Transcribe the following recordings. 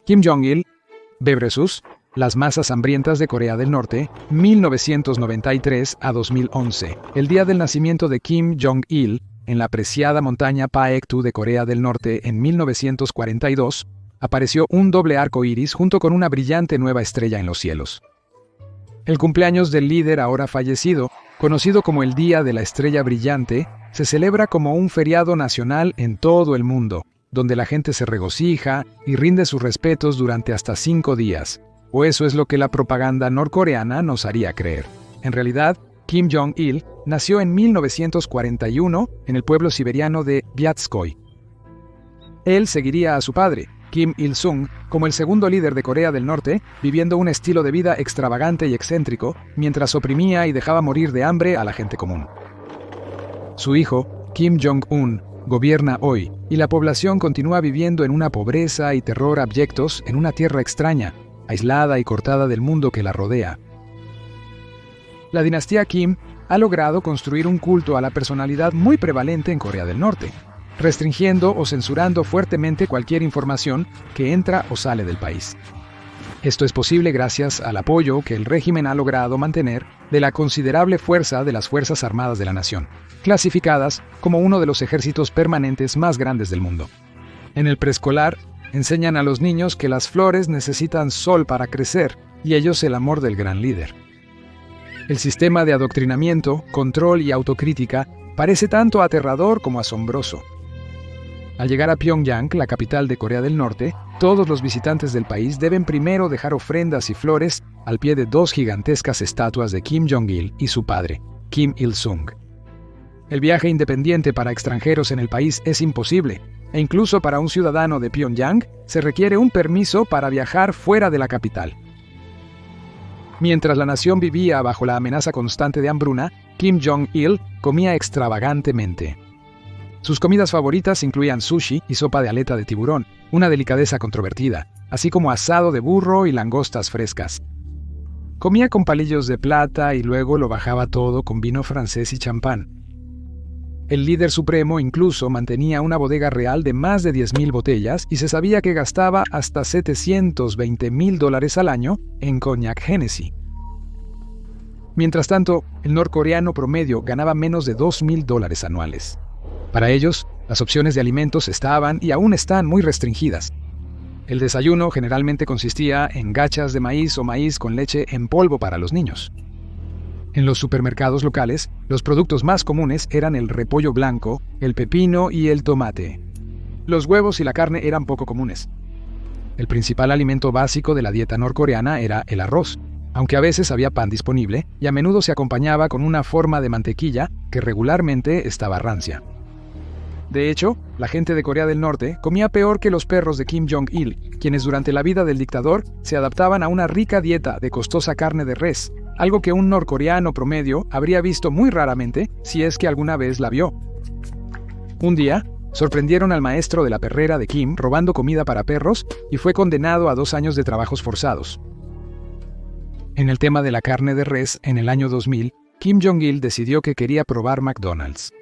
Kim Jong-il, Bebresus, Las masas hambrientas de Corea del Norte, 1993 a 2011. El día del nacimiento de Kim Jong-il, en la preciada montaña Paektu de Corea del Norte en 1942, apareció un doble arco iris junto con una brillante nueva estrella en los cielos. El cumpleaños del líder ahora fallecido, conocido como el Día de la Estrella Brillante, se celebra como un feriado nacional en todo el mundo, donde la gente se regocija y rinde sus respetos durante hasta 5 días. O eso es lo que la propaganda norcoreana nos haría creer. En realidad, Kim Jong-il nació en 1941 en el pueblo siberiano de Viatskoy. Él seguiría a su padre, Kim Il-sung, como el segundo líder de Corea del Norte, viviendo un estilo de vida extravagante y excéntrico, mientras oprimía y dejaba morir de hambre a la gente común. Su hijo, Kim Jong-un, gobierna hoy, y la población continúa viviendo en una pobreza y terror abyectos en una tierra extraña, aislada y cortada del mundo que la rodea. La dinastía Kim ha logrado construir un culto a la personalidad muy prevalente en Corea del Norte, restringiendo o censurando fuertemente cualquier información que entra o sale del país. Esto es posible gracias al apoyo que el régimen ha logrado mantener de la considerable fuerza de las Fuerzas Armadas de la nación, clasificadas como uno de los ejércitos permanentes más grandes del mundo. En el preescolar, enseñan a los niños que las flores necesitan sol para crecer y ellos el amor del gran líder. El sistema de adoctrinamiento, control y autocrítica parece tanto aterrador como asombroso. Al llegar a Pyongyang, la capital de Corea del Norte, todos los visitantes del país deben primero dejar ofrendas y flores al pie de 2 gigantescas estatuas de Kim Jong-il y su padre, Kim Il-sung. El viaje independiente para extranjeros en el país es imposible, e incluso para un ciudadano de Pyongyang se requiere un permiso para viajar fuera de la capital. Mientras la nación vivía bajo la amenaza constante de hambruna, Kim Jong-il comía extravagantemente. Sus comidas favoritas incluían sushi y sopa de aleta de tiburón, una delicadeza controvertida, así como asado de burro y langostas frescas. Comía con palillos de plata y luego lo bajaba todo con vino francés y champán. El líder supremo incluso mantenía una bodega real de más de 10,000 botellas y se sabía que gastaba hasta $720,000 al año en Cognac Hennessy. Mientras tanto, el norcoreano promedio ganaba menos de $2,000 anuales. Para ellos, las opciones de alimentos estaban y aún están muy restringidas. El desayuno generalmente consistía en gachas de maíz o maíz con leche en polvo para los niños. En los supermercados locales, los productos más comunes eran el repollo blanco, el pepino y el tomate. Los huevos y la carne eran poco comunes. El principal alimento básico de la dieta norcoreana era el arroz, aunque a veces había pan disponible y a menudo se acompañaba con una forma de mantequilla que regularmente estaba rancia. De hecho, la gente de Corea del Norte comía peor que los perros de Kim Jong-il, quienes durante la vida del dictador se adaptaban a una rica dieta de costosa carne de res, algo que un norcoreano promedio habría visto muy raramente si es que alguna vez la vio. Un día, sorprendieron al maestro de la perrera de Kim robando comida para perros y fue condenado a 2 años de trabajos forzados. En el tema de la carne de res, en el año 2000, Kim Jong-il decidió que quería probar McDonald's.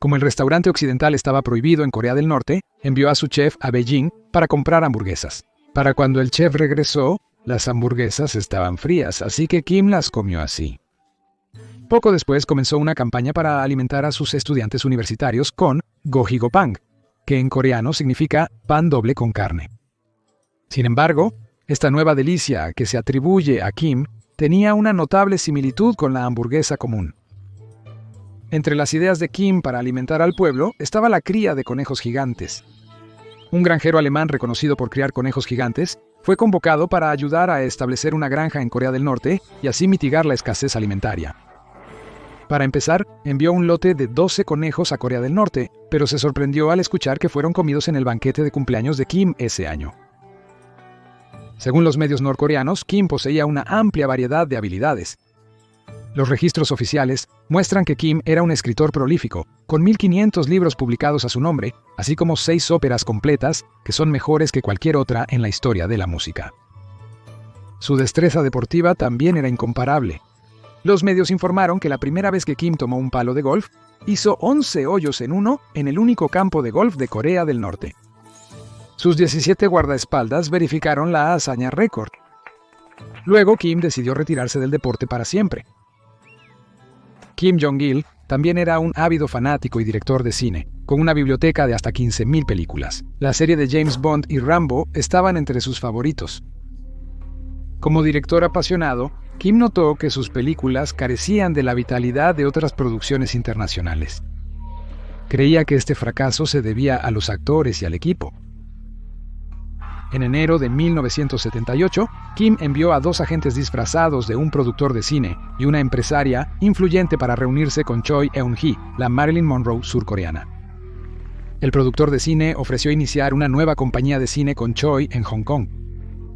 Como el restaurante occidental estaba prohibido en Corea del Norte, envió a su chef a Beijing para comprar hamburguesas. Para cuando el chef regresó, las hamburguesas estaban frías, así que Kim las comió así. Poco después comenzó una campaña para alimentar a sus estudiantes universitarios con gohigopang, que en coreano significa pan doble con carne. Sin embargo, esta nueva delicia que se atribuye a Kim tenía una notable similitud con la hamburguesa común. Entre las ideas de Kim para alimentar al pueblo estaba la cría de conejos gigantes. Un granjero alemán reconocido por criar conejos gigantes fue convocado para ayudar a establecer una granja en Corea del Norte y así mitigar la escasez alimentaria. Para empezar, envió un lote de 12 conejos a Corea del Norte, pero se sorprendió al escuchar que fueron comidos en el banquete de cumpleaños de Kim ese año. Según los medios norcoreanos, Kim poseía una amplia variedad de habilidades. Los registros oficiales muestran que Kim era un escritor prolífico, con 1,500 libros publicados a su nombre, así como 6 óperas completas que son mejores que cualquier otra en la historia de la música. Su destreza deportiva también era incomparable. Los medios informaron que la primera vez que Kim tomó un palo de golf, hizo 11 hoyos en uno en el único campo de golf de Corea del Norte. Sus 17 guardaespaldas verificaron la hazaña récord. Luego, Kim decidió retirarse del deporte para siempre. Kim Jong-il también era un ávido fanático y director de cine, con una biblioteca de hasta 15.000 películas. La serie de James Bond y Rambo estaban entre sus favoritos. Como director apasionado, Kim notó que sus películas carecían de la vitalidad de otras producciones internacionales. Creía que este fracaso se debía a los actores y al equipo. En enero de 1978, Kim envió a 2 agentes disfrazados de un productor de cine y una empresaria influyente para reunirse con Choi Eun-hee, la Marilyn Monroe surcoreana. El productor de cine ofreció iniciar una nueva compañía de cine con Choi en Hong Kong.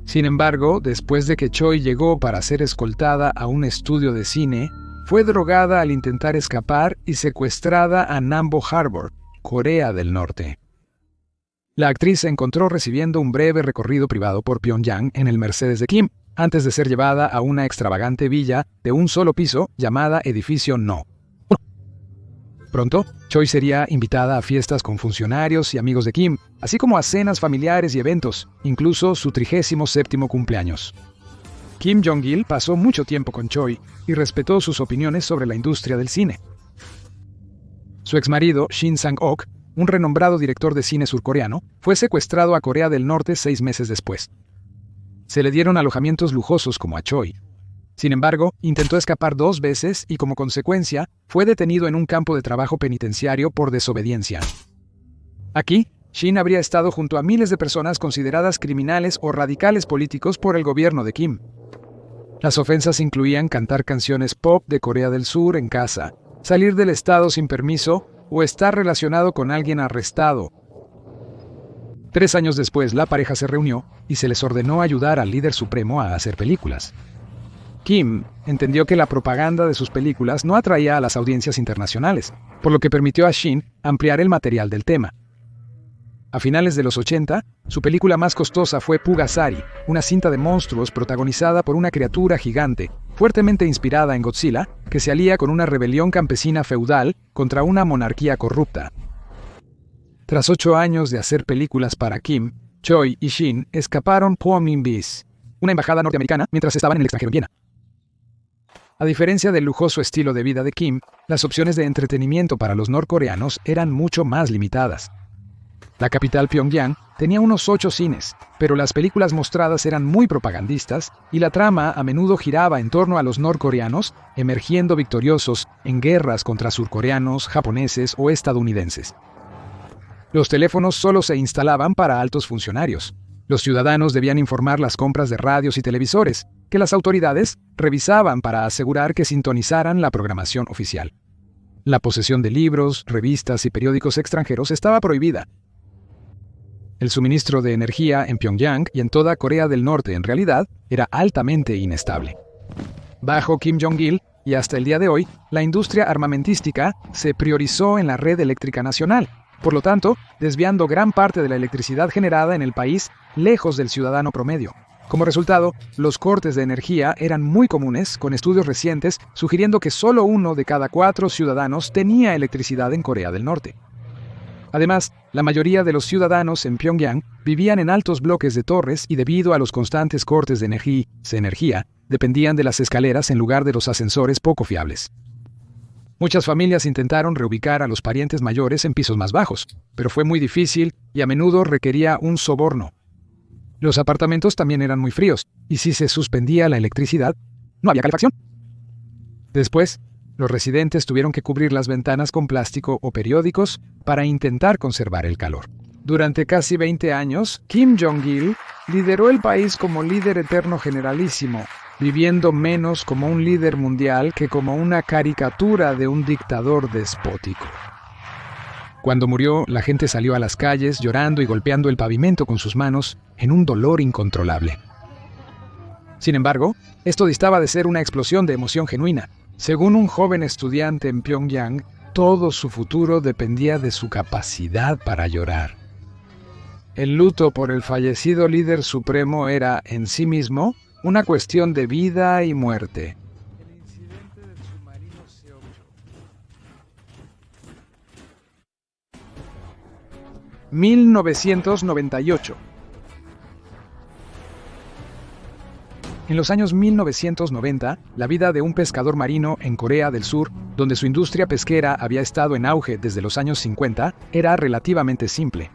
Sin embargo, después de que Choi llegó para ser escoltada a un estudio de cine, fue drogada al intentar escapar y secuestrada a Nambo Harbor, Corea del Norte. La actriz se encontró recibiendo un breve recorrido privado por Pyongyang en el Mercedes de Kim, antes de ser llevada a una extravagante villa de un solo piso llamada Edificio No. Pronto, Choi sería invitada a fiestas con funcionarios y amigos de Kim, así como a cenas familiares y eventos, incluso su 37º cumpleaños. Kim Jong-il pasó mucho tiempo con Choi y respetó sus opiniones sobre la industria del cine. Su exmarido, Shin Sang-ok, un renombrado director de cine surcoreano, fue secuestrado a Corea del Norte 6 meses después. Se le dieron alojamientos lujosos como a Choi. Sin embargo, intentó escapar 2 veces y como consecuencia, fue detenido en un campo de trabajo penitenciario por desobediencia. Aquí, Shin habría estado junto a miles de personas consideradas criminales o radicales políticos por el gobierno de Kim. Las ofensas incluían cantar canciones pop de Corea del Sur en casa, salir del estado sin permiso o estar relacionado con alguien arrestado. 3 años después, la pareja se reunió y se les ordenó ayudar al líder supremo a hacer películas. Kim entendió que la propaganda de sus películas no atraía a las audiencias internacionales, por lo que permitió a Shin ampliar el material del tema. A finales de los 80, su película más costosa fue Pugasari, una cinta de monstruos protagonizada por una criatura gigante, fuertemente inspirada en Godzilla, que se alía con una rebelión campesina feudal contra una monarquía corrupta. Tras 8 años de hacer películas para Kim, Choi y Shin escaparon Pomin-bis, una embajada norteamericana, mientras estaban en el extranjero en Viena. A diferencia del lujoso estilo de vida de Kim, las opciones de entretenimiento para los norcoreanos eran mucho más limitadas. La capital, Pyongyang, tenía unos 8 cines, pero las películas mostradas eran muy propagandistas y la trama a menudo giraba en torno a los norcoreanos, emergiendo victoriosos en guerras contra surcoreanos, japoneses o estadounidenses. Los teléfonos solo se instalaban para altos funcionarios. Los ciudadanos debían informar las compras de radios y televisores, que las autoridades revisaban para asegurar que sintonizaran la programación oficial. La posesión de libros, revistas y periódicos extranjeros estaba prohibida. El suministro de energía en Pyongyang y en toda Corea del Norte en realidad era altamente inestable. Bajo Kim Jong-il y hasta el día de hoy, la industria armamentística se priorizó en la red eléctrica nacional, por lo tanto, desviando gran parte de la electricidad generada en el país lejos del ciudadano promedio. Como resultado, los cortes de energía eran muy comunes, con estudios recientes sugiriendo que solo 1 de cada 4 ciudadanos tenía electricidad en Corea del Norte. Además, la mayoría de los ciudadanos en Pyongyang vivían en altos bloques de torres y debido a los constantes cortes de energía, dependían de las escaleras en lugar de los ascensores poco fiables. Muchas familias intentaron reubicar a los parientes mayores en pisos más bajos, pero fue muy difícil y a menudo requería un soborno. Los apartamentos también eran muy fríos, y si se suspendía la electricidad, no había calefacción. Después, los residentes tuvieron que cubrir las ventanas con plástico o periódicos para intentar conservar el calor. Durante casi 20 años, Kim Jong-il lideró el país como líder eterno generalísimo, viviendo menos como un líder mundial que como una caricatura de un dictador despótico. Cuando murió, la gente salió a las calles llorando y golpeando el pavimento con sus manos en un dolor incontrolable. Sin embargo, esto distaba de ser una explosión de emoción genuina. Según un joven estudiante en Pyongyang, todo su futuro dependía de su capacidad para llorar. El luto por el fallecido líder supremo era, en sí mismo, una cuestión de vida y muerte. El incidente del submarino C-8. 1998. En los años 1990, la vida de un pescador marino en Corea del Sur, donde su industria pesquera había estado en auge desde los años 50, era relativamente simple.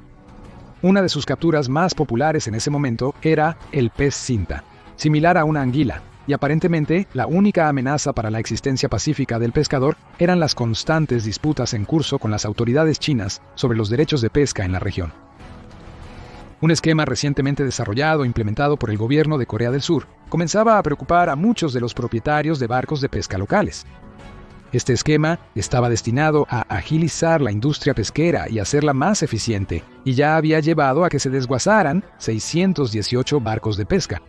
Una de sus capturas más populares en ese momento era el pez cinta, similar a una anguila, y aparentemente la única amenaza para la existencia pacífica del pescador eran las constantes disputas en curso con las autoridades chinas sobre los derechos de pesca en la región. Un esquema recientemente desarrollado e implementado por el gobierno de Corea del Sur comenzaba a preocupar a muchos de los propietarios de barcos de pesca locales. Este esquema estaba destinado a agilizar la industria pesquera y hacerla más eficiente, y ya había llevado a que se desguazaran 618 barcos de pesca.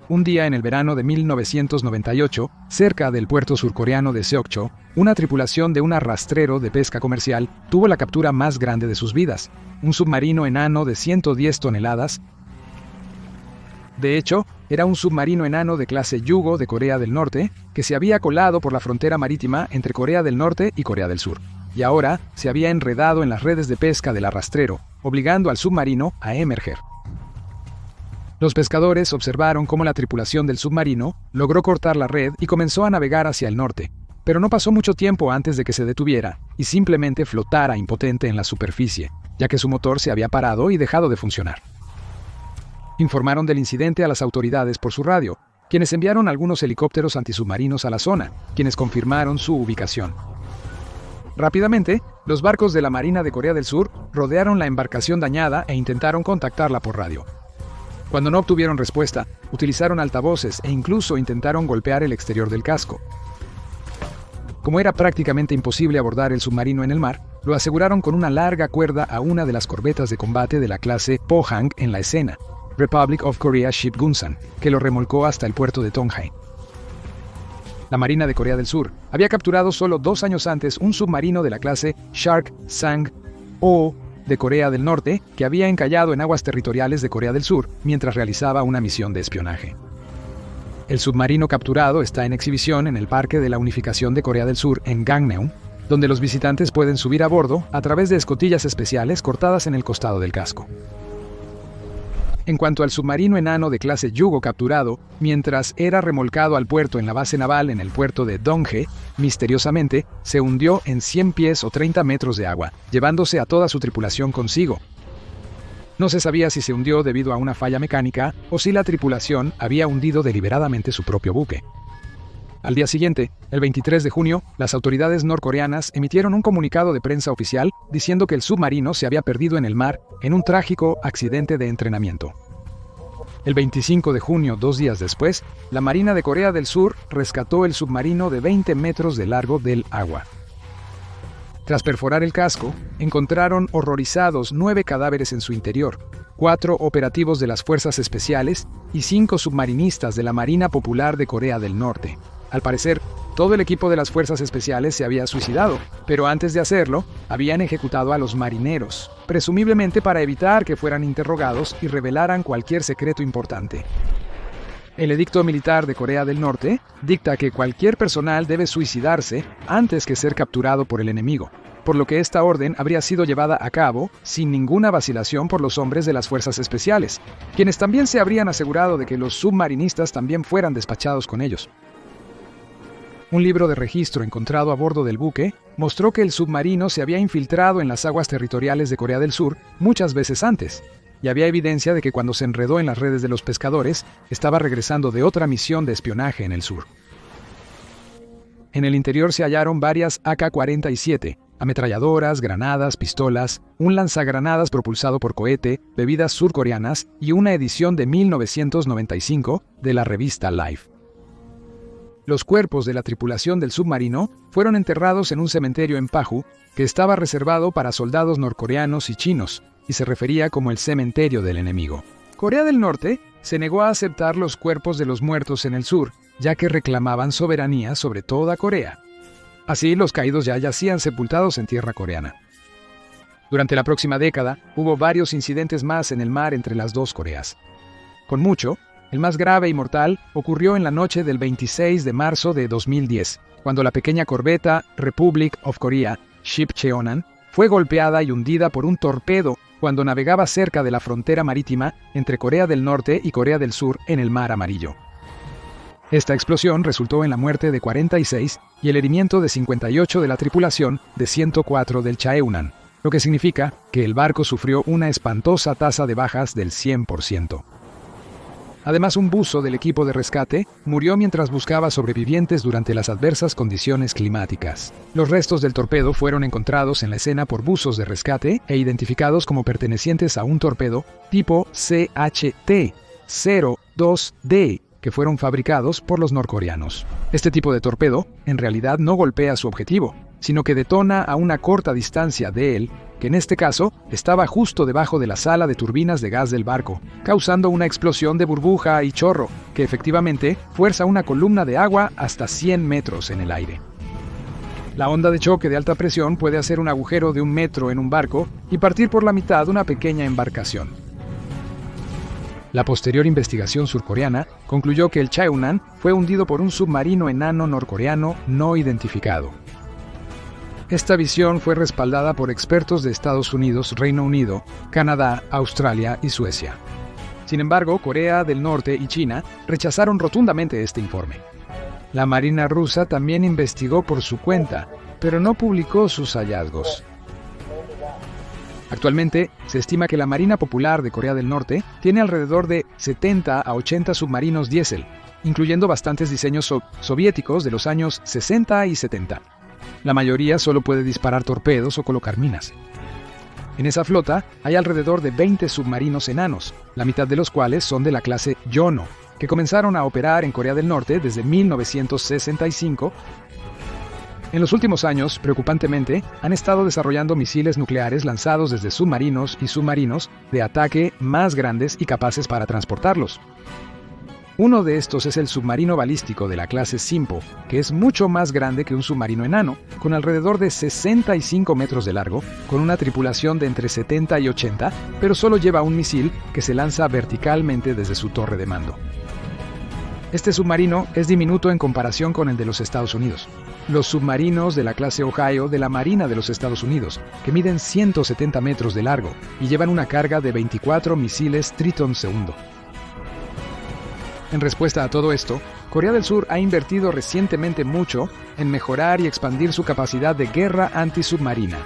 Un día en el verano de 1998, cerca del puerto surcoreano de Seokcho, una tripulación de un arrastrero de pesca comercial tuvo la captura más grande de sus vidas, un submarino enano de 110 toneladas. De hecho, era un submarino enano de clase Yugo de Corea del Norte que se había colado por la frontera marítima entre Corea del Norte y Corea del Sur, y ahora se había enredado en las redes de pesca del arrastrero, obligando al submarino a emerger. Los pescadores observaron cómo la tripulación del submarino logró cortar la red y comenzó a navegar hacia el norte, pero no pasó mucho tiempo antes de que se detuviera y simplemente flotara impotente en la superficie, ya que su motor se había parado y dejado de funcionar. Informaron del incidente a las autoridades por su radio, quienes enviaron algunos helicópteros antisubmarinos a la zona, quienes confirmaron su ubicación. Rápidamente, los barcos de la Marina de Corea del Sur rodearon la embarcación dañada e intentaron contactarla por radio. Cuando no obtuvieron respuesta, utilizaron altavoces e incluso intentaron golpear el exterior del casco. Como era prácticamente imposible abordar el submarino en el mar, lo aseguraron con una larga cuerda a una de las corbetas de combate de la clase Pohang en la escena, Republic of Korea Ship Gunsan, que lo remolcó hasta el puerto de Tonghai. La Marina de Corea del Sur había capturado solo 2 años antes un submarino de la clase Shark Sang-ho de Corea del Norte que había encallado en aguas territoriales de Corea del Sur mientras realizaba una misión de espionaje. El submarino capturado está en exhibición en el Parque de la Unificación de Corea del Sur en Gangneung, donde los visitantes pueden subir a bordo a través de escotillas especiales cortadas en el costado del casco. En cuanto al submarino enano de clase Yugo capturado, mientras era remolcado al puerto en la base naval en el puerto de Donghae, misteriosamente se hundió en 100 pies o 30 metros de agua, llevándose a toda su tripulación consigo. No se sabía si se hundió debido a una falla mecánica o si la tripulación había hundido deliberadamente su propio buque. Al día siguiente, el 23 de junio, las autoridades norcoreanas emitieron un comunicado de prensa oficial diciendo que el submarino se había perdido en el mar en un trágico accidente de entrenamiento. El 25 de junio, 2 días después, la Marina de Corea del Sur rescató el submarino de 20 metros de largo del agua. Tras perforar el casco, encontraron horrorizados 9 cadáveres en su interior, 4 operativos de las Fuerzas Especiales y 5 submarinistas de la Marina Popular de Corea del Norte. Al parecer, todo el equipo de las Fuerzas Especiales se había suicidado, pero antes de hacerlo, habían ejecutado a los marineros, presumiblemente para evitar que fueran interrogados y revelaran cualquier secreto importante. El edicto militar de Corea del Norte dicta que cualquier personal debe suicidarse antes que ser capturado por el enemigo, por lo que esta orden habría sido llevada a cabo sin ninguna vacilación por los hombres de las Fuerzas Especiales, quienes también se habrían asegurado de que los submarinistas también fueran despachados con ellos. Un libro de registro encontrado a bordo del buque mostró que el submarino se había infiltrado en las aguas territoriales de Corea del Sur muchas veces antes, y había evidencia de que cuando se enredó en las redes de los pescadores, estaba regresando de otra misión de espionaje en el sur. En el interior se hallaron varias AK-47, ametralladoras, granadas, pistolas, un lanzagranadas propulsado por cohete, bebidas surcoreanas y una edición de 1995 de la revista Life. Los cuerpos de la tripulación del submarino fueron enterrados en un cementerio en Paju, que estaba reservado para soldados norcoreanos y chinos, y se refería como el cementerio del enemigo. Corea del Norte se negó a aceptar los cuerpos de los muertos en el sur, ya que reclamaban soberanía sobre toda Corea. Así, los caídos ya yacían sepultados en tierra coreana. Durante la próxima década, hubo varios incidentes más en el mar entre las dos Coreas. Con mucho, el más grave y mortal ocurrió en la noche del 26 de marzo de 2010, cuando la pequeña corbeta Republic of Korea Ship Cheonan fue golpeada y hundida por un torpedo cuando navegaba cerca de la frontera marítima entre Corea del Norte y Corea del Sur en el Mar Amarillo. Esta explosión resultó en la muerte de 46 y el herimiento de 58 de la tripulación de 104 del Chaeunam, lo que significa que el barco sufrió una espantosa tasa de bajas del 100%. Además, un buzo del equipo de rescate murió mientras buscaba sobrevivientes durante las adversas condiciones climáticas. Los restos del torpedo fueron encontrados en la escena por buzos de rescate e identificados como pertenecientes a un torpedo tipo CHT-02D, que fueron fabricados por los norcoreanos. Este tipo de torpedo, en realidad, no golpea su objetivo, sino que detona a una corta distancia de él, que en este caso estaba justo debajo de la sala de turbinas de gas del barco, causando una explosión de burbuja y chorro, que efectivamente fuerza una columna de agua hasta 100 metros en el aire. La onda de choque de alta presión puede hacer un agujero de 1 metro en un barco y partir por la mitad una pequeña embarcación. La posterior investigación surcoreana concluyó que el Chaeunam fue hundido por un submarino enano norcoreano no identificado. Esta visión fue respaldada por expertos de Estados Unidos, Reino Unido, Canadá, Australia y Suecia. Sin embargo, Corea del Norte y China rechazaron rotundamente este informe. La Marina rusa también investigó por su cuenta, pero no publicó sus hallazgos. Actualmente, se estima que la Marina Popular de Corea del Norte tiene alrededor de 70 a 80 submarinos diésel, incluyendo bastantes diseños soviéticos de los años 60 y 70. La mayoría solo puede disparar torpedos o colocar minas. En esa flota hay alrededor de 20 submarinos enanos, la mitad de los cuales son de la clase Yono, que comenzaron a operar en Corea del Norte desde 1965. En los últimos años, preocupantemente, han estado desarrollando misiles nucleares lanzados desde submarinos y submarinos de ataque más grandes y capaces para transportarlos. Uno de estos es el submarino balístico de la clase Sinpo, que es mucho más grande que un submarino enano, con alrededor de 65 metros de largo, con una tripulación de entre 70 y 80, pero solo lleva un misil que se lanza verticalmente desde su torre de mando. Este submarino es diminuto en comparación con el de los Estados Unidos. Los submarinos de la clase Ohio de la Marina de los Estados Unidos, que miden 170 metros de largo y llevan una carga de 24 misiles Triton II. En respuesta a todo esto, Corea del Sur ha invertido recientemente mucho en mejorar y expandir su capacidad de guerra antisubmarina.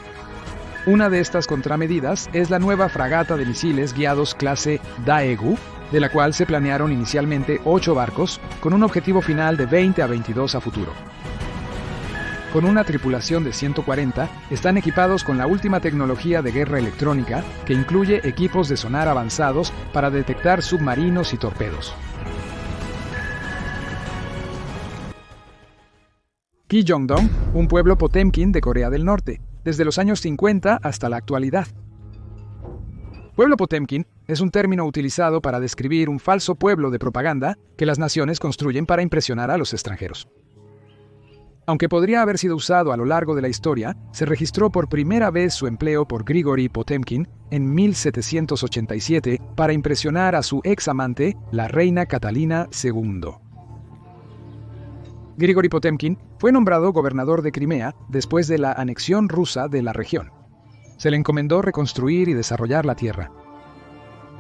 Una de estas contramedidas es la nueva fragata de misiles guiados clase Daegu, de la cual se planearon inicialmente 8 barcos, con un objetivo final de 20 a 22 a futuro. Con una tripulación de 140, están equipados con la última tecnología de guerra electrónica, que incluye equipos de sonar avanzados para detectar submarinos y torpedos. Kijongdong, un pueblo Potemkin de Corea del Norte, desde los años 50 hasta la actualidad. Pueblo Potemkin es un término utilizado para describir un falso pueblo de propaganda que las naciones construyen para impresionar a los extranjeros. Aunque podría haber sido usado a lo largo de la historia, se registró por primera vez su empleo por Grigori Potemkin en 1787 para impresionar a su ex amante, la reina Catalina II. Grigori Potemkin fue nombrado gobernador de Crimea después de la anexión rusa de la región. Se le encomendó reconstruir y desarrollar la tierra.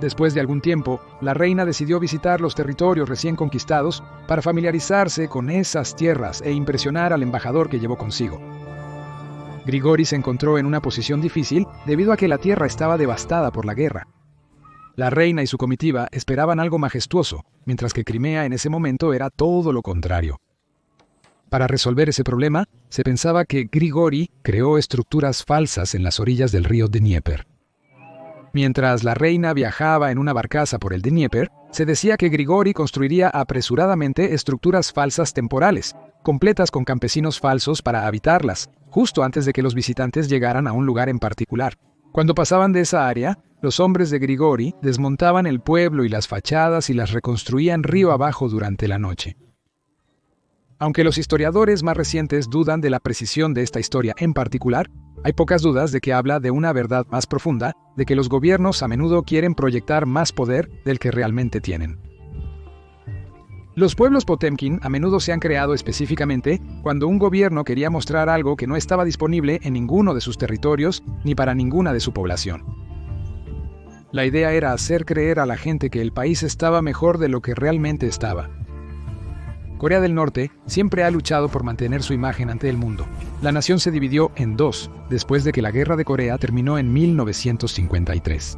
Después de algún tiempo, la reina decidió visitar los territorios recién conquistados para familiarizarse con esas tierras e impresionar al embajador que llevó consigo. Grigori se encontró en una posición difícil debido a que la tierra estaba devastada por la guerra. La reina y su comitiva esperaban algo majestuoso, mientras que Crimea en ese momento era todo lo contrario. Para resolver ese problema, se pensaba que Grigori creó estructuras falsas en las orillas del río Dnieper. Mientras la reina viajaba en una barcaza por el Dnieper, se decía que Grigori construiría apresuradamente estructuras falsas temporales, completas con campesinos falsos para habitarlas, justo antes de que los visitantes llegaran a un lugar en particular. Cuando pasaban de esa área, los hombres de Grigori desmontaban el pueblo y las fachadas y las reconstruían río abajo durante la noche. Aunque los historiadores más recientes dudan de la precisión de esta historia en particular, hay pocas dudas de que habla de una verdad más profunda, de que los gobiernos a menudo quieren proyectar más poder del que realmente tienen. Los pueblos Potemkin a menudo se han creado específicamente cuando un gobierno quería mostrar algo que no estaba disponible en ninguno de sus territorios ni para ninguna de su población. La idea era hacer creer a la gente que el país estaba mejor de lo que realmente estaba. Corea del Norte siempre ha luchado por mantener su imagen ante el mundo. La nación se dividió en dos después de que la Guerra de Corea terminó en 1953.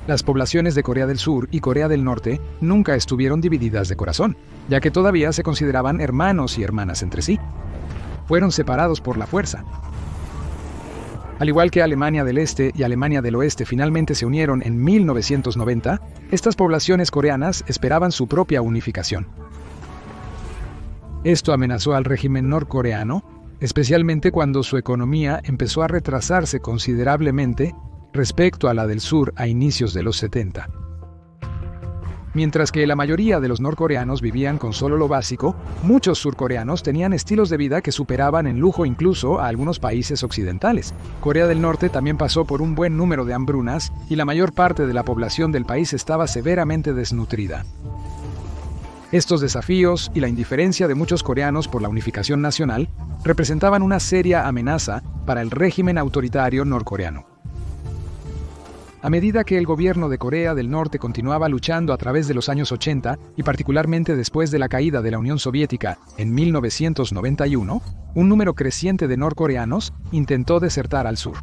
Las poblaciones de Corea del Sur y Corea del Norte nunca estuvieron divididas de corazón, ya que todavía se consideraban hermanos y hermanas entre sí. Fueron separados por la fuerza. Al igual que Alemania del Este y Alemania del Oeste finalmente se unieron en 1990, estas poblaciones coreanas esperaban su propia unificación. Esto amenazó al régimen norcoreano, especialmente cuando su economía empezó a retrasarse considerablemente respecto a la del sur a inicios de los 70. Mientras que la mayoría de los norcoreanos vivían con solo lo básico, muchos surcoreanos tenían estilos de vida que superaban en lujo incluso a algunos países occidentales. Corea del Norte también pasó por un buen número de hambrunas y la mayor parte de la población del país estaba severamente desnutrida. Estos desafíos y la indiferencia de muchos coreanos por la unificación nacional representaban una seria amenaza para el régimen autoritario norcoreano. A medida que el gobierno de Corea del Norte continuaba luchando a través de los años 80 y particularmente después de la caída de la Unión Soviética en 1991, un número creciente de norcoreanos intentó desertar al sur.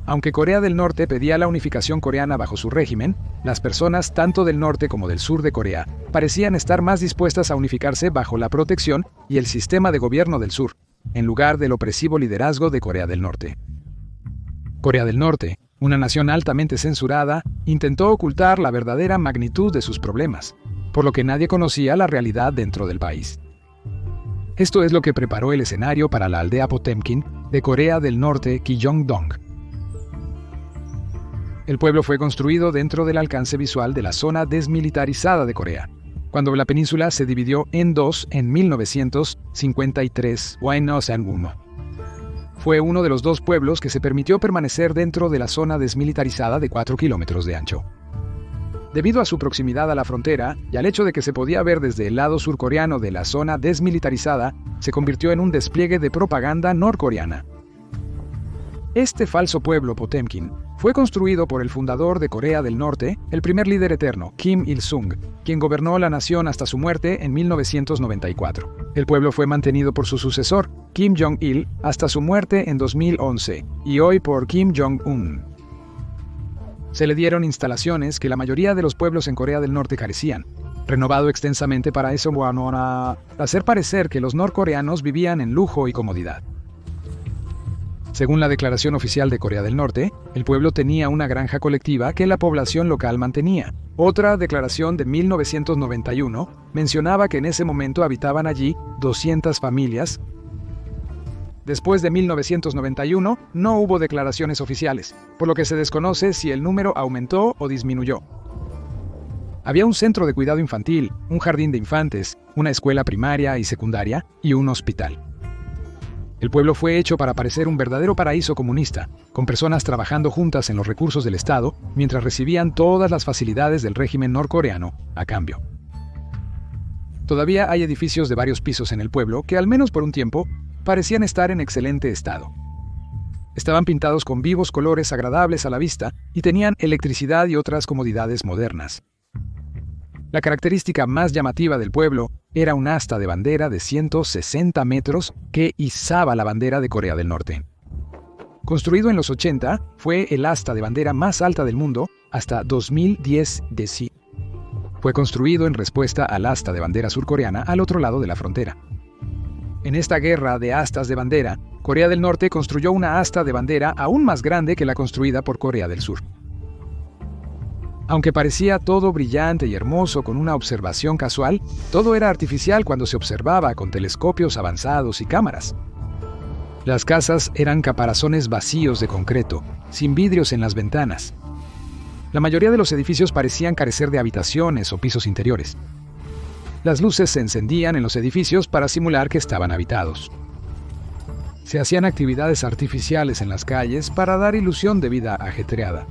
Aunque Corea del Norte pedía la unificación coreana bajo su régimen, las personas tanto del norte como del sur de Corea parecían estar más dispuestas a unificarse bajo la protección y el sistema de gobierno del sur, en lugar del opresivo liderazgo de Corea del Norte. Corea del Norte, una nación altamente censurada, intentó ocultar la verdadera magnitud de sus problemas, por lo que nadie conocía la realidad dentro del país. Esto es lo que preparó el escenario para la aldea Potemkin de Corea del Norte, Kijongdong. El pueblo fue construido dentro del alcance visual de la zona desmilitarizada de Corea, cuando la península se dividió en dos en 1953. Fue uno de los dos pueblos que se permitió permanecer dentro de la zona desmilitarizada de 4 kilómetros de ancho. Debido a su proximidad a la frontera y al hecho de que se podía ver desde el lado surcoreano de la zona desmilitarizada, se convirtió en un despliegue de propaganda norcoreana. Este falso pueblo Potemkin fue construido por el fundador de Corea del Norte, el primer líder eterno, Kim Il-sung, quien gobernó la nación hasta su muerte en 1994. El pueblo fue mantenido por su sucesor, Kim Jong-il, hasta su muerte en 2011, y hoy por Kim Jong-un. Se le dieron instalaciones que la mayoría de los pueblos en Corea del Norte carecían, renovado extensamente para hacer parecer que los norcoreanos vivían en lujo y comodidad. Según la declaración oficial de Corea del Norte, el pueblo tenía una granja colectiva que la población local mantenía. Otra declaración de 1991 mencionaba que en ese momento habitaban allí 200 familias. Después de 1991 no hubo declaraciones oficiales, por lo que se desconoce si el número aumentó o disminuyó. Había un centro de cuidado infantil, un jardín de infantes, una escuela primaria y secundaria y un hospital. El pueblo fue hecho para parecer un verdadero paraíso comunista, con personas trabajando juntas en los recursos del Estado mientras recibían todas las facilidades del régimen norcoreano a cambio. Todavía hay edificios de varios pisos en el pueblo que, al menos por un tiempo, parecían estar en excelente estado. Estaban pintados con vivos colores agradables a la vista y tenían electricidad y otras comodidades modernas. La característica más llamativa del pueblo era un asta de bandera de 160 metros que izaba la bandera de Corea del Norte. Construido en los 80, fue el asta de bandera más alta del mundo hasta 2010 DC. Fue construido en respuesta al asta de bandera surcoreana al otro lado de la frontera. En esta guerra de astas de bandera, Corea del Norte construyó una asta de bandera aún más grande que la construida por Corea del Sur. Aunque parecía todo brillante y hermoso con una observación casual, todo era artificial cuando se observaba con telescopios avanzados y cámaras. Las casas eran caparazones vacíos de concreto, sin vidrios en las ventanas. La mayoría de los edificios parecían carecer de habitaciones o pisos interiores. Las luces se encendían en los edificios para simular que estaban habitados. Se hacían actividades artificiales en las calles para dar ilusión de vida ajetreada.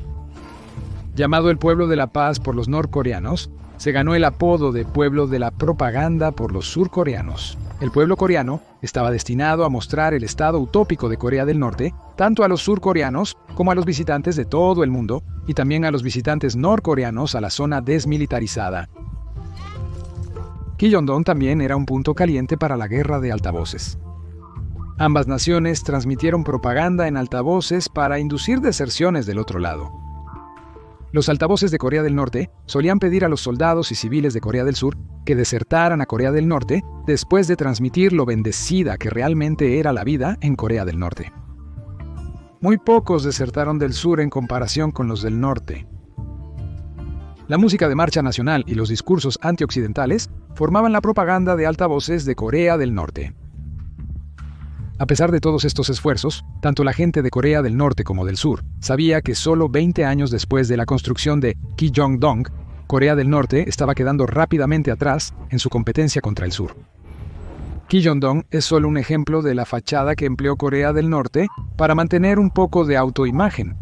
Llamado el pueblo de la paz por los norcoreanos, Se ganó el apodo de pueblo de la propaganda por los surcoreanos. El pueblo coreano estaba destinado a mostrar el estado utópico de Corea del Norte, tanto a los surcoreanos como a los visitantes de todo el mundo, y también a los visitantes norcoreanos a la zona desmilitarizada. Kyeongdong también era un punto caliente para la guerra de altavoces. Ambas naciones transmitieron propaganda en altavoces para inducir deserciones del otro lado. Los altavoces de Corea del Norte solían pedir a los soldados y civiles de Corea del Sur que desertaran a Corea del Norte después de transmitir lo bendecida que realmente era la vida en Corea del Norte. Muy pocos desertaron del sur en comparación con los del norte. La música de marcha nacional y los discursos antioccidentales formaban la propaganda de altavoces de Corea del Norte. A pesar de todos estos esfuerzos, tanto la gente de Corea del Norte como del Sur sabía que solo 20 años después de la construcción de Kyeongdong, Corea del Norte estaba quedando rápidamente atrás en su competencia contra el Sur. Kyeongdong es solo un ejemplo de la fachada que empleó Corea del Norte para mantener un poco de autoimagen.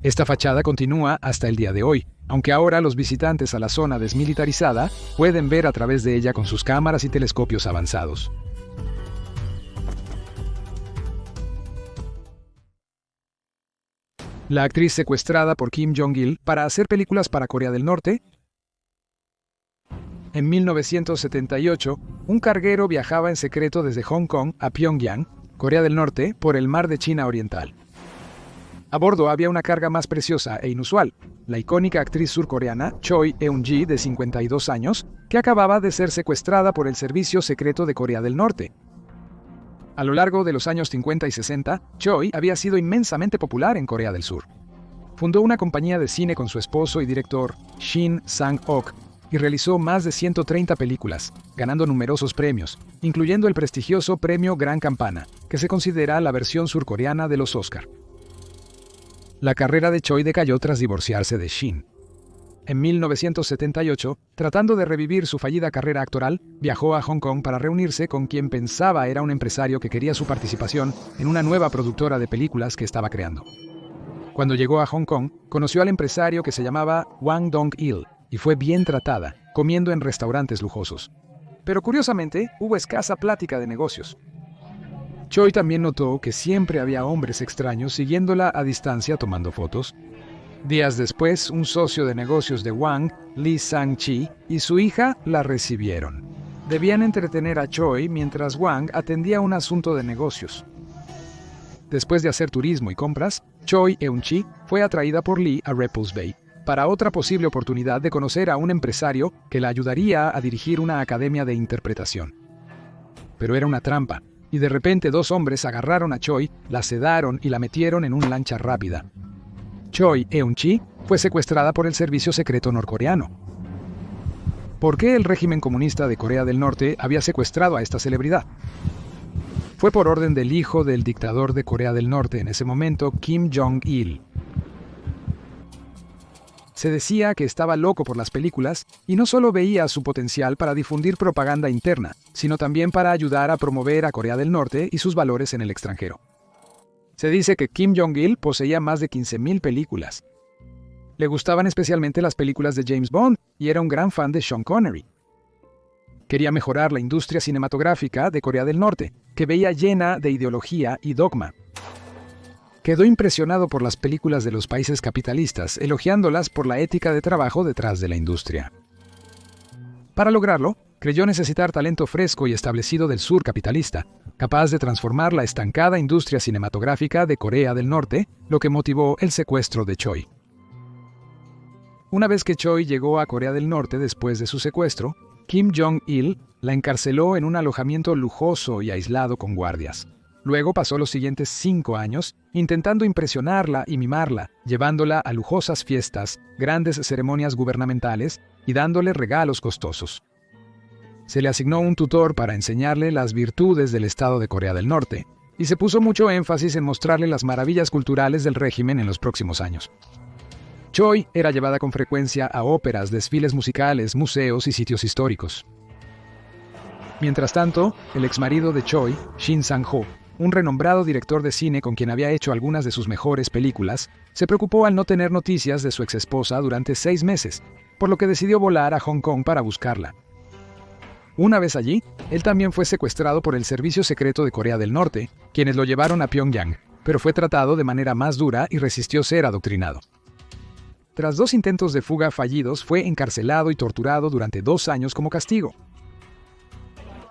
Esta fachada continúa hasta el día de hoy, aunque ahora los visitantes a la zona desmilitarizada pueden ver a través de ella con sus cámaras y telescopios avanzados. La actriz secuestrada por Kim Jong-il para hacer películas para Corea del Norte. En 1978, un carguero viajaba en secreto desde Hong Kong a Pyongyang, Corea del Norte, por el mar de China Oriental. A bordo había una carga más preciosa e inusual, la icónica actriz surcoreana Choi Eun-ji, de 52 años, que acababa de ser secuestrada por el Servicio Secreto de Corea del Norte. A lo largo de los años 50 y 60, Choi había sido inmensamente popular en Corea del Sur. Fundó una compañía de cine con su esposo y director, Shin Sang-ok, y realizó más de 130 películas, ganando numerosos premios, incluyendo el prestigioso premio Gran Campana, que se considera la versión surcoreana de los Oscar. La carrera de Choi decayó tras divorciarse de Shin. En 1978, tratando de revivir su fallida carrera actoral, viajó a Hong Kong para reunirse con quien pensaba era un empresario que quería su participación en una nueva productora de películas que estaba creando. Cuando llegó a Hong Kong, conoció al empresario que se llamaba Wang Dong-il y fue bien tratada, comiendo en restaurantes lujosos. Pero curiosamente, hubo escasa plática de negocios. Choi también notó que siempre había hombres extraños siguiéndola a distancia tomando fotos. Días después, un socio de negocios de Wang, Lee Sang-chi, y su hija la recibieron. Debían entretener a Choi mientras Wang atendía un asunto de negocios. Después de hacer turismo y compras, Choi Eun-chi fue atraída por Lee a Repulse Bay para otra posible oportunidad de conocer a un empresario que la ayudaría a dirigir una academia de interpretación. Pero era una trampa, y de repente 2 hombres agarraron a Choi, la sedaron y la metieron en una lancha rápida. Choi Eun-chi fue secuestrada por el servicio secreto norcoreano. ¿Por qué el régimen comunista de Corea del Norte había secuestrado a esta celebridad? Fue por orden del hijo del dictador de Corea del Norte en ese momento, Kim Jong-il. Se decía que estaba loco por las películas y no solo veía su potencial para difundir propaganda interna, sino también para ayudar a promover a Corea del Norte y sus valores en el extranjero. Se dice que Kim Jong-il poseía más de 15,000 películas. Le gustaban especialmente las películas de James Bond y era un gran fan de Sean Connery. Quería mejorar la industria cinematográfica de Corea del Norte, que veía llena de ideología y dogma. Quedó impresionado por las películas de los países capitalistas, elogiándolas por la ética de trabajo detrás de la industria. Para lograrlo, creyó necesitar talento fresco y establecido del sur capitalista, capaz de transformar la estancada industria cinematográfica de Corea del Norte, lo que motivó el secuestro de Choi. Una vez que Choi llegó a Corea del Norte después de su secuestro, Kim Jong-il la encarceló en un alojamiento lujoso y aislado con guardias. Luego pasó los siguientes 5 años intentando impresionarla y mimarla, llevándola a lujosas fiestas, grandes ceremonias gubernamentales y dándole regalos costosos. Se le asignó un tutor para enseñarle las virtudes del Estado de Corea del Norte, y se puso mucho énfasis en mostrarle las maravillas culturales del régimen en los próximos años. Choi era llevada con frecuencia a óperas, desfiles musicales, museos y sitios históricos. Mientras tanto, el exmarido de Choi, Shin Sang-ho, un renombrado director de cine con quien había hecho algunas de sus mejores películas, se preocupó al no tener noticias de su exesposa durante 6 meses, por lo que decidió volar a Hong Kong para buscarla. Una vez allí, él también fue secuestrado por el Servicio Secreto de Corea del Norte, quienes lo llevaron a Pyongyang, pero fue tratado de manera más dura y resistió ser adoctrinado. Tras 2 intentos de fuga fallidos, fue encarcelado y torturado durante 2 años como castigo.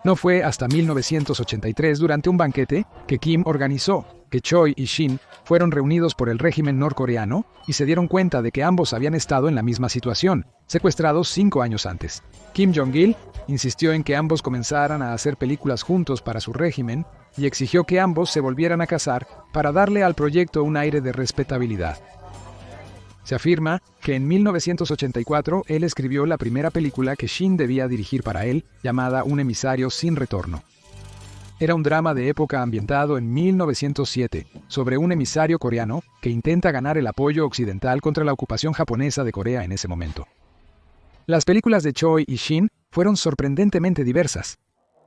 No fue hasta 1983, durante un banquete que Kim organizó, que Choi y Shin fueron reunidos por el régimen norcoreano y se dieron cuenta de que ambos habían estado en la misma situación, secuestrados 5 años antes. Kim Jong-il insistió en que ambos comenzaran a hacer películas juntos para su régimen y exigió que ambos se volvieran a casar para darle al proyecto un aire de respetabilidad. Se afirma que en 1984 él escribió la primera película que Shin debía dirigir para él, llamada Un emisario sin retorno. Era un drama de época ambientado en 1907, sobre un emisario coreano que intenta ganar el apoyo occidental contra la ocupación japonesa de Corea en ese momento. Las películas de Choi y Shin fueron sorprendentemente diversas.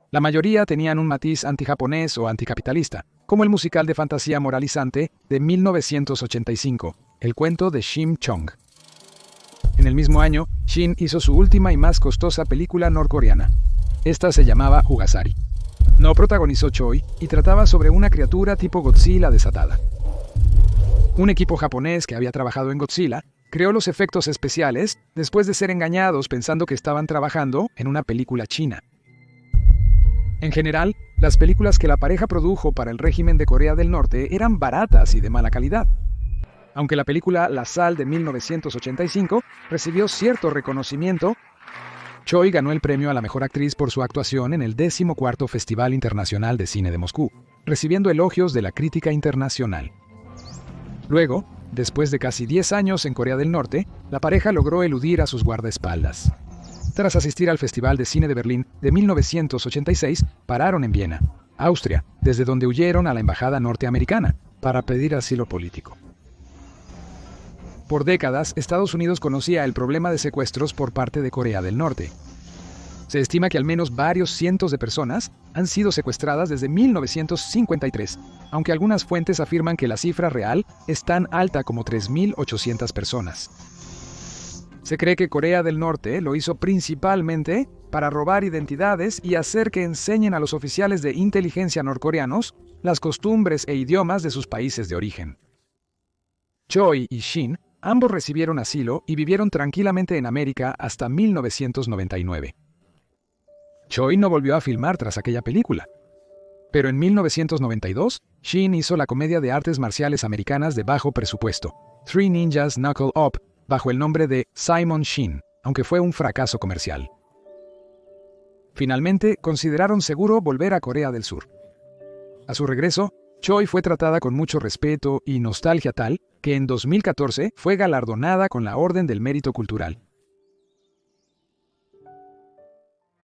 La mayoría tenían un matiz antijaponés o anticapitalista, como el musical de fantasía moralizante de 1985, El cuento de Shim Chong. En el mismo año, Shin hizo su última y más costosa película norcoreana. Esta se llamaba Hugasari. No protagonizó Choi y trataba sobre una criatura tipo Godzilla desatada. Un equipo japonés que había trabajado en Godzilla creó los efectos especiales después de ser engañados pensando que estaban trabajando en una película china. En general, las películas que la pareja produjo para el régimen de Corea del Norte eran baratas y de mala calidad. Aunque la película La Sal de 1985 recibió cierto reconocimiento, Choi ganó el premio a la mejor actriz por su actuación en el 14º Festival Internacional de Cine de Moscú, recibiendo elogios de la crítica internacional. Luego, después de casi 10 años en Corea del Norte, la pareja logró eludir a sus guardaespaldas. Tras asistir al Festival de Cine de Berlín de 1986, pararon en Viena, Austria, desde donde huyeron a la embajada norteamericana para pedir asilo político. Por décadas, Estados Unidos conocía el problema de secuestros por parte de Corea del Norte. Se estima que al menos varios cientos de personas han sido secuestradas desde 1953, aunque algunas fuentes afirman que la cifra real es tan alta como 3.800 personas. Se cree que Corea del Norte lo hizo principalmente para robar identidades y hacer que enseñen a los oficiales de inteligencia norcoreanos las costumbres e idiomas de sus países de origen. Choi y Shin ambos recibieron asilo y vivieron tranquilamente en América hasta 1999. Choi no volvió a filmar tras aquella película. Pero en 1992, Shin hizo la comedia de artes marciales americanas de bajo presupuesto, Three Ninjas Knuckle Up, bajo el nombre de Simon Shin, aunque fue un fracaso comercial. Finalmente, consideraron seguro volver a Corea del Sur. A su regreso, Choi fue tratada con mucho respeto y nostalgia tal que en 2014 fue galardonada con la Orden del Mérito Cultural.